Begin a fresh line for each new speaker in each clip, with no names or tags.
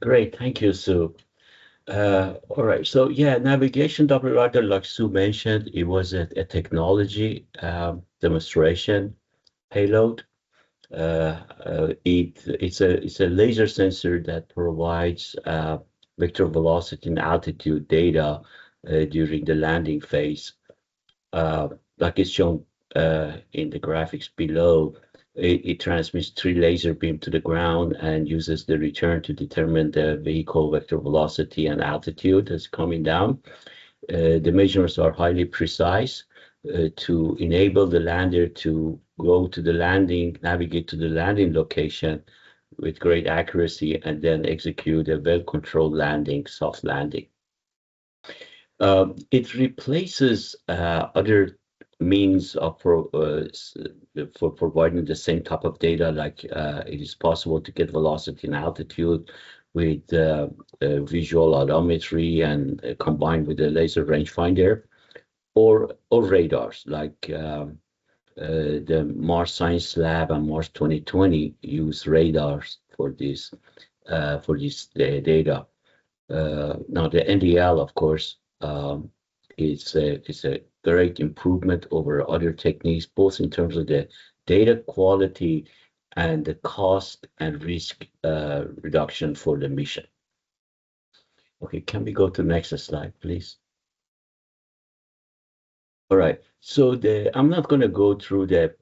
Great, thank you, Sue. All right, so yeah, navigation Doppler radar, like Sue mentioned, it was a technology demonstration payload. It's a laser sensor that provides vector velocity and altitude data during the landing phase. Like it's shown in the graphics below, it transmits three laser beams to the ground and uses the return to determine the vehicle vector velocity and altitude that's coming down. The measurements are highly precise to enable the lander to go to the landing, navigate to the landing location with great accuracy, and then execute a well-controlled landing, soft landing. It replaces other means of for providing the same type of data, like it is possible to get velocity and altitude with visual odometry and combined with the laser rangefinder, or radars like the Mars Science Lab and Mars 2020 use radars for this data. Now the NDL, of course, is a great improvement over other techniques, both in terms of the data quality and the cost and risk reduction for the mission. Okay, can we go to the next slide, please? All right, so I'm not going to go through the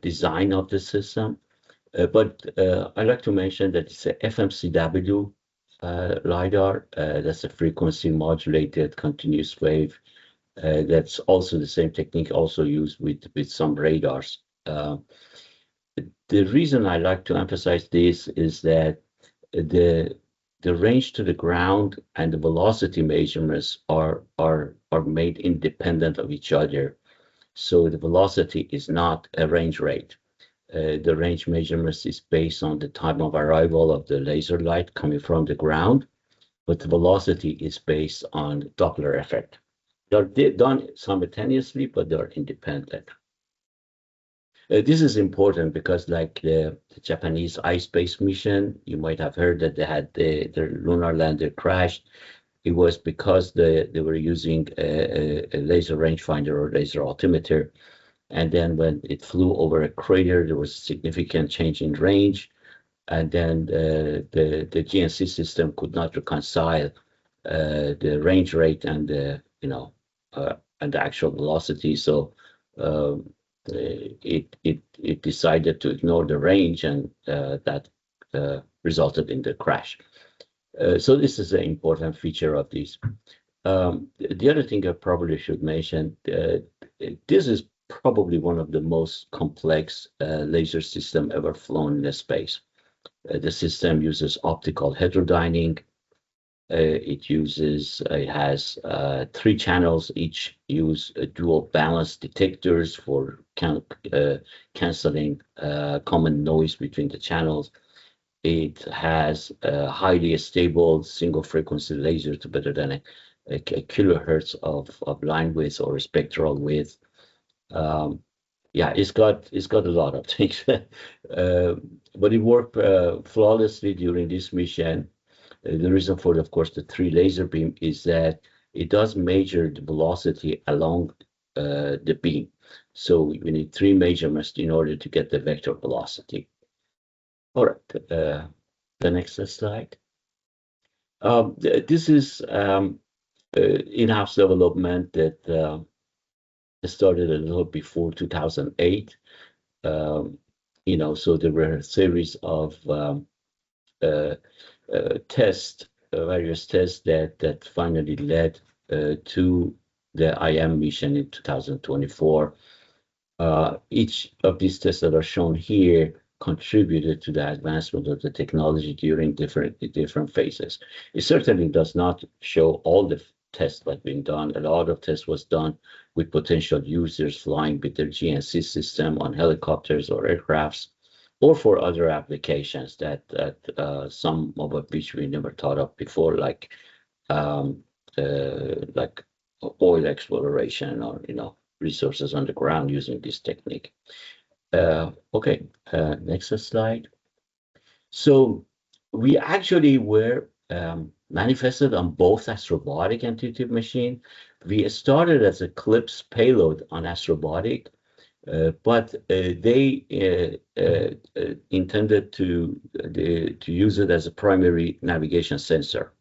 design of the system, but I'd like to mention that it's a FMCW Lidar. That's a frequency modulated continuous wave. That's also the same technique also used with some radars. The reason I like to emphasize this is that the range to the ground and the velocity measurements are made independent of each other. So the velocity is not a range rate. The range measurements is based on the time of arrival of the laser light coming from the ground, but the velocity is based on Doppler effect. They're done simultaneously, but they're independent. This is important because, like the Japanese ice-based mission, you might have heard that they had their lunar lander crashed. It was because they were using a laser rangefinder or laser altimeter. And then when it flew over a crater, there was a significant change in range. And then the GNC system could not reconcile the range rate and and the actual velocity. So it decided to ignore the range, and that resulted in the crash. So this is an important feature of this. The other thing I probably should mention, this is probably one of the most complex laser system ever flown in space. The system uses optical heterodyning. It has three channels, each use dual balance detectors for canceling common noise between the channels. It has a highly stable single frequency laser to better than a kilohertz of line width or spectral width. Yeah, it's got a lot of things, but it worked flawlessly during this mission. The reason for it, of course, the three laser beam is that it does measure the velocity along the beam. So we need three measurements in order to get the vector velocity. All right, the next slide. This is in-house development that started a little before 2008. So there were a series of various tests that finally led to the IM mission in 2024. Each of these tests that are shown here contributed to the advancement of the technology during different phases. It certainly does not show all the tests that have been done. A lot of tests was done with potential users flying with their GNC system on helicopters or aircrafts, or for other applications that some of which we never thought of before, like oil exploration or resources on the ground using this technique. Okay, next slide. So We actually were manifested on both astrobotic and intuitive machine. We started as a CLPS payload on astrobotic, but they intended to use it as a primary navigation sensor.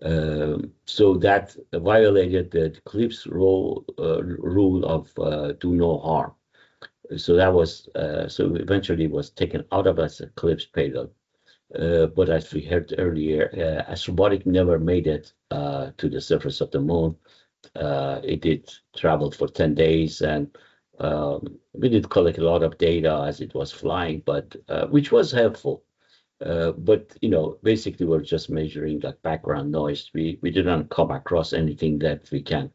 So that violated the CLPS rule of do no harm. So that was so eventually was taken out of as a CLPS payload. But as we heard earlier, astrobotic never made it to the surface of the moon. It did travel for 10 days, and we did collect a lot of data as it was flying, but which was helpful. But basically, we're just measuring like background noise. We didn't come across anything that we can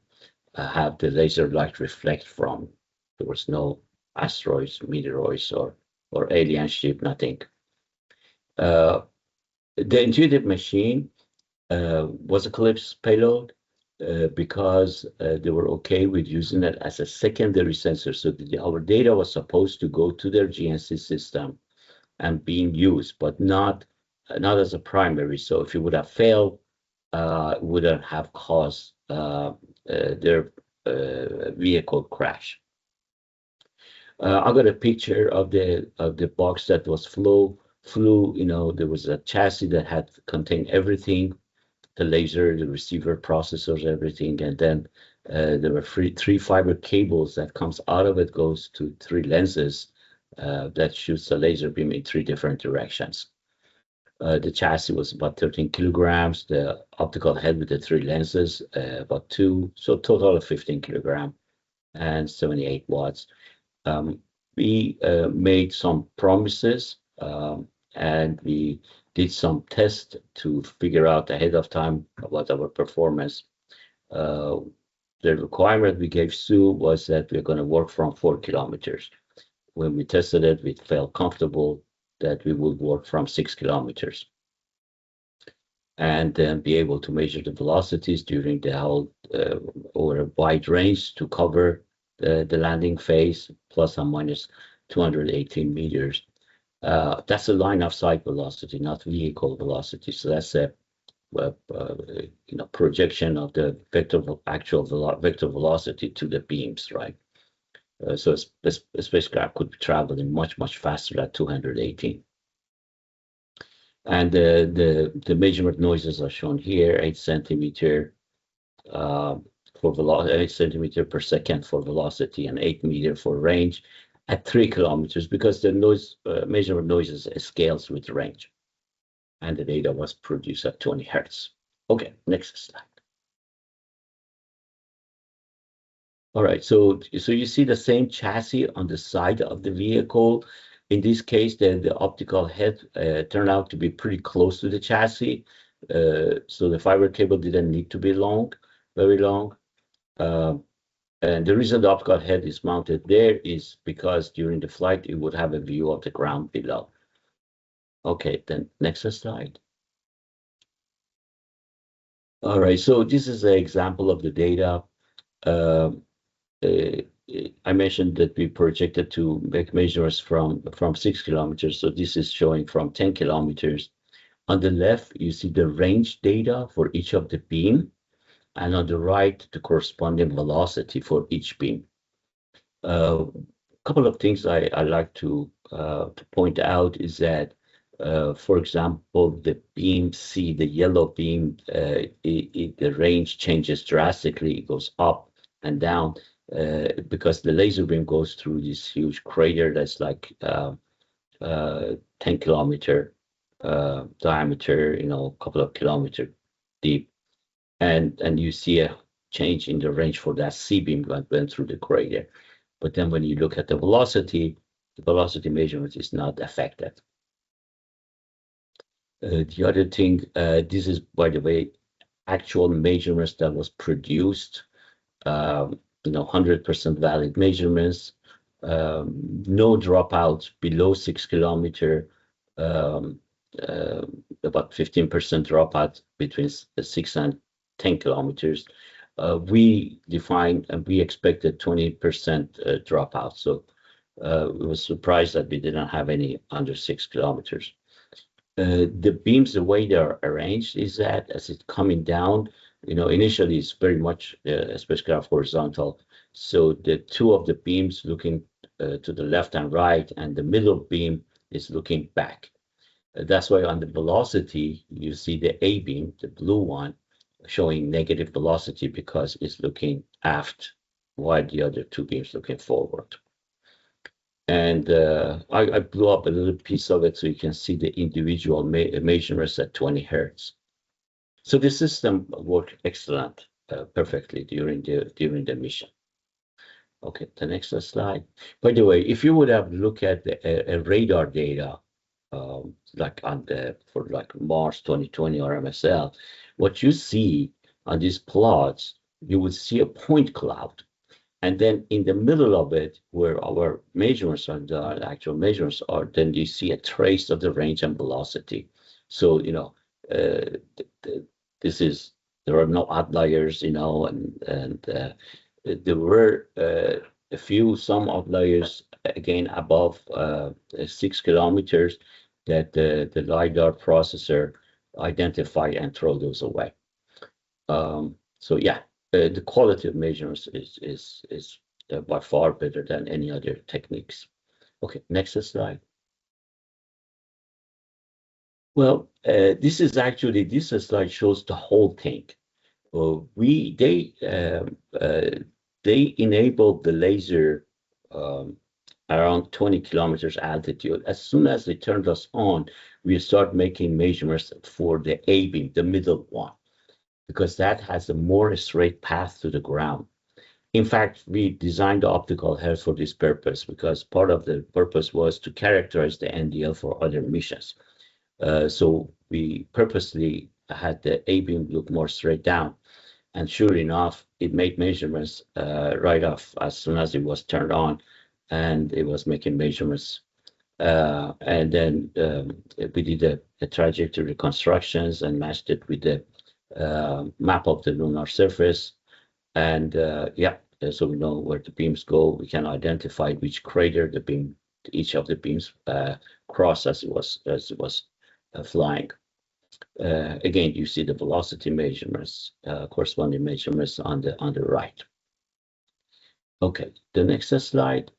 have the laser light reflect from. There was no asteroids, meteoroids, or alien ship, nothing. The intuitive machine was a CLPS payload because they were okay with using it as a secondary sensor. So our data was supposed to go to their GNC system and being used, but not as a primary. So if it would have failed, it wouldn't have caused their vehicle crash. I got a picture of the box that was flew. There was a chassis that had contained everything: the laser, the receiver, processors, everything, and then there were three fiber cables that comes out of it, goes to three lenses that shoots the laser beam in three different directions. The chassis was about 13 kilograms. The optical head with the three lenses about 2, so total of 15 kilogram and 78 watts. We made some promises and we did some tests to figure out ahead of time about our performance. The requirement we gave Sue was that we're going to work from 4 kilometers. When we tested it, we felt comfortable that we would work from 6 kilometers and then be able to measure the velocities during the whole over a wide range to cover the landing phase, plus or minus 218 meters. That's a line of sight velocity, not vehicle velocity. So that's a projection of the vector velocity to the beams, right? So a spacecraft could be traveling much faster at 218. And the measurement noises are shown here: 8 centimeter for velocity, 8 centimeter per second for velocity, and 8 meter for range at 3 kilometers, because the noise measurement noises scales with range, and the data was produced at 20 hertz. Okay, next slide. All right, so you see the same chassis on the side of the vehicle. In this case, the optical head turned out to be pretty close to the chassis, so the fiber cable didn't need to be very long. And the reason the optical head is mounted there is because during the flight, it would have a view of the ground below. Okay, then next slide. All right, so this is an example of the data. I mentioned that we projected to make measurements from 6 kilometers. So this is showing from 10 kilometers. On the left, you see the range data for each of the beam, and on the right, the corresponding velocity for each beam. A couple of things I like to point out is that, for example, the beam C, the yellow beam, the range changes drastically. It goes up and down because the laser beam goes through this huge crater that's like 10 kilometer diameter, a couple of kilometers deep, and you see a change in the range for that C beam that went through the crater. But then when you look at the velocity measurement is not affected. The other thing, this is, by the way, actual measurements that was produced, 100% valid measurements, no dropouts below 6 kilometer, about 15% dropout between 6 and 10 kilometers. We defined and we expected 20% dropout. So we were surprised that we didn't have any under 6 kilometers. The beams, the way they are arranged is that as it's coming down, initially it's very much spacecraft horizontal. So the two of the beams looking to the left and right, and the middle beam is looking back. That's why on the velocity, you see the A beam, the blue one, showing negative velocity because it's looking aft, while the other two beams looking forward. And I blew up a little piece of it so you can see the individual measurements at 20 hertz. So the system worked excellent, perfectly during the mission. Okay, the next slide. By the way, if you would have looked at the radar data, like for Mars 2020 or MSL, what you see on these plots, you would see a point cloud. And then in the middle of it, where our measurements are, the actual measurements are, then you see a trace of the range and velocity. So, there are no outliers, and there were some outliers, again, above 6 kilometers that the Lidar processor identify and throw those away. So yeah. The quality of measurements is by far better than any other techniques. Okay, next slide. Well, this slide shows the whole thing. They enabled the laser around 20 kilometers altitude. As soon as they turned us on, we start making measurements for the A beam, the middle one, because that has a more straight path to the ground. In fact, we designed the optical head for this purpose because part of the purpose was to characterize the NDL for other missions. So we purposely had the A-beam look more straight down. And sure enough, it made measurements right off as soon as it was turned on, and it was making measurements. And then we did a trajectory reconstructions and matched it with the map of the lunar surface, and so we know where the beams go. We can identify which crater each of the beams crossed as it was flying. Again, you see the velocity measurements, corresponding measurements on the right. Okay, the next slide.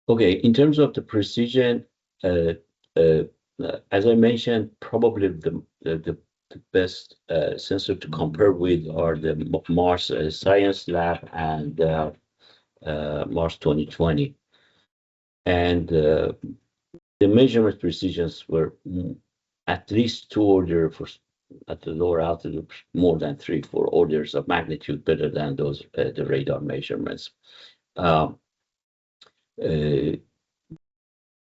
Okay, in terms of the precision, as I mentioned, probably the best sensor to compare with are the Mars Science Lab and Mars 2020. And the measurement precisions were at least 2 orders at the lower altitude, more than 3-4 orders of magnitude better than those the radar measurements.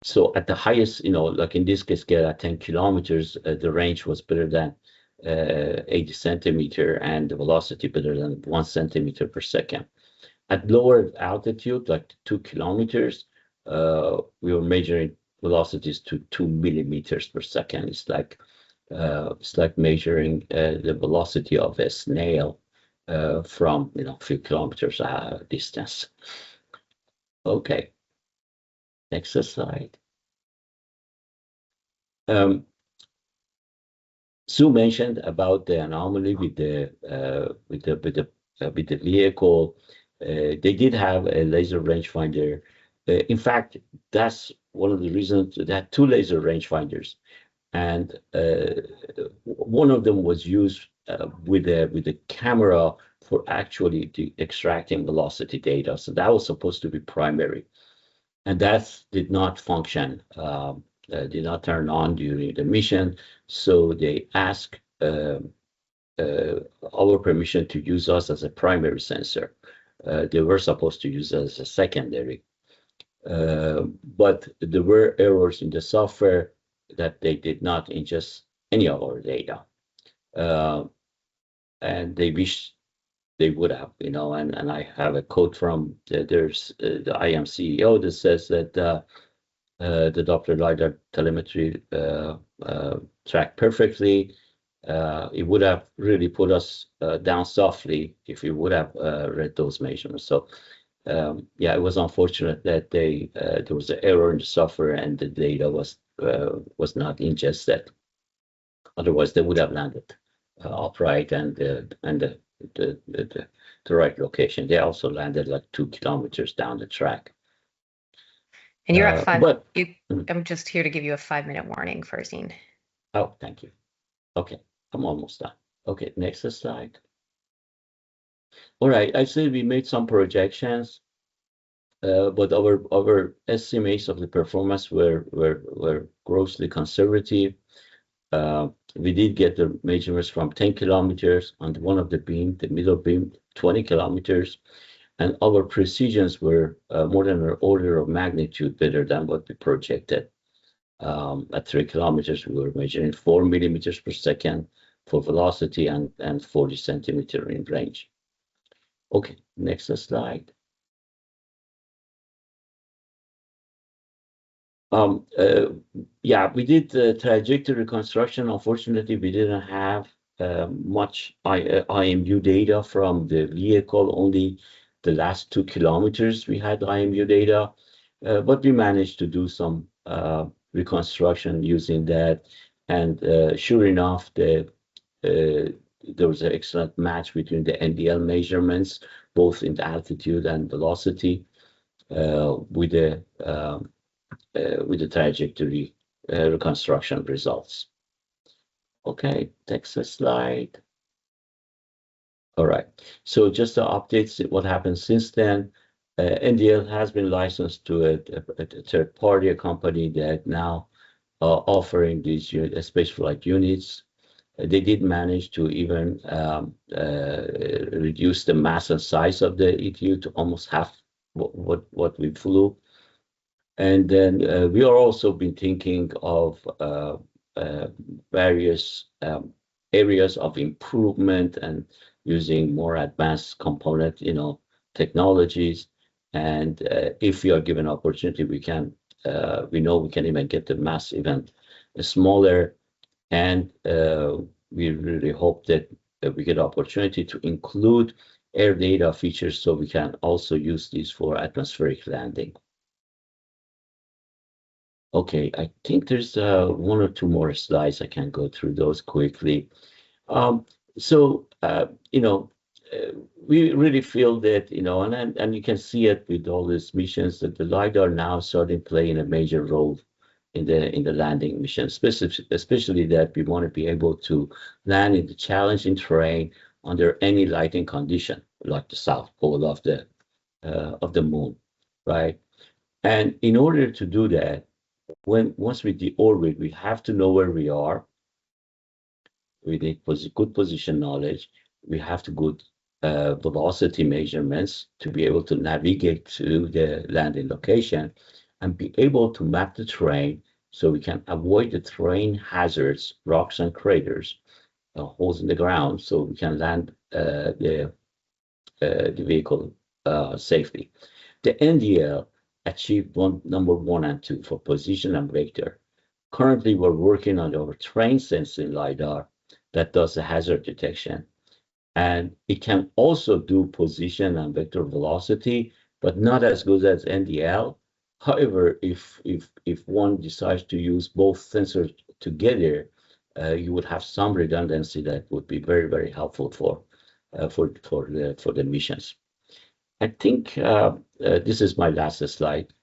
So at the highest, like in this case, at 10 kilometers, the range was better than 80 centimeter and the velocity better than 1 centimeter per second. At lower altitude, like 2 kilometers, we were measuring velocities to 2 millimeters per second. It's like measuring the velocity of a snail from a few kilometers distance. Okay. Next slide. Sue mentioned about the anomaly with the vehicle. They did have a laser rangefinder. In fact, that's one of the reasons that had 2 laser rangefinders, and one of them was used with a camera for actually extracting velocity data. So that was supposed to be primary. And that did not function, did not turn on during the mission. So they asked our permission to use us as a primary sensor. They were supposed to use us as a secondary. But there were errors in the software that they did not ingest any of our data. And they wish they would have, and I have a quote from there's the IM CEO that says that the Doppler Lidar telemetry tracked perfectly. It would have really put us down softly if we would have read those measurements. So it was unfortunate that there was an error in the software and the data was was not ingested. Otherwise, they would have landed upright and the right location. They also landed like 2 kilometers down the track.
And you're at 5.
But
I'm just here to give you a 5-minute warning, Farzin.
Oh, thank you. Okay, I'm almost done. Okay, next slide. All right, I said we made some projections, but our estimates of the performance were grossly conservative. We did get the measurements from 10 kilometers on one of the beam, the middle beam, 20 kilometers, and our precisions were more than an order of magnitude better than what we projected. At 3 kilometers, we were measuring 4 millimeters per second for velocity and 40 centimeter in range. Okay, next slide. Yeah, we did the trajectory reconstruction. Unfortunately, we didn't have much IMU data from the vehicle. Only the last 2 kilometers we had IMU data, but we managed to do some reconstruction using that. And sure enough, there was an excellent match between the NDL measurements, both in the altitude and velocity, with the trajectory reconstruction results. Okay, next slide. All right, so just the updates, what happened since then. NDL has been licensed to a third party, a company that now offering these spaceflight units. They did manage to even reduce the mass and size of the ETU to almost half what we flew. And then we are also been thinking of various areas of improvement and using more advanced component, technologies. And if we are given opportunity, we know we can even get the mass even smaller. And we really hope that we get opportunity to include air data features so we can also use these for atmospheric landing. Okay, I think there's 1 or 2 more slides. I can go through those quickly. We really feel that, and you can see it with all these missions, that the LiDAR now starting playing a major role in the landing mission, especially that we want to be able to land in the challenging terrain under any lighting condition, like the South Pole of the moon, right? And in order to do that, once we deorbit, we have to know where we are. We need good position knowledge. We have to good velocity measurements to be able to navigate to the landing location and be able to map the terrain so we can avoid the terrain hazards, rocks and craters, holes in the ground, so we can land the vehicle safely. The NDL achieved number 1 and 2 for position and vector. Currently, we're working on our terrain sensing LiDAR that does the hazard detection. And it can also do position and vector velocity, but not as good as NDL. However, if one decides to use both sensors together, you would have some redundancy that would be very, very helpful for the missions. I think this is my last slide.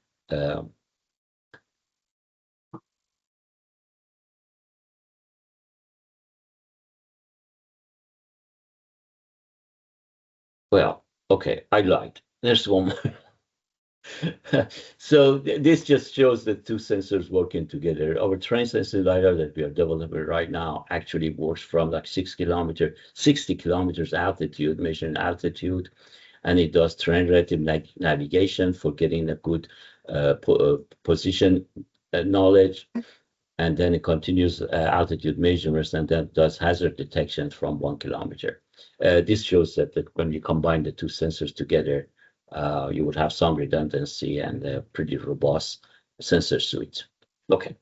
Well, okay, I lied. There's one more. So this just shows the 2 sensors working together. Our terrain sensing LiDAR that we are developing right now actually works from like 60 kilometers altitude, measuring altitude, and it does terrain relative navigation for getting a good position knowledge, and then it continues altitude measurements and then does hazard detection from 1 kilometer. This shows that when you combine the 2 sensors together, you would have some redundancy and a pretty robust sensor suite. Okay,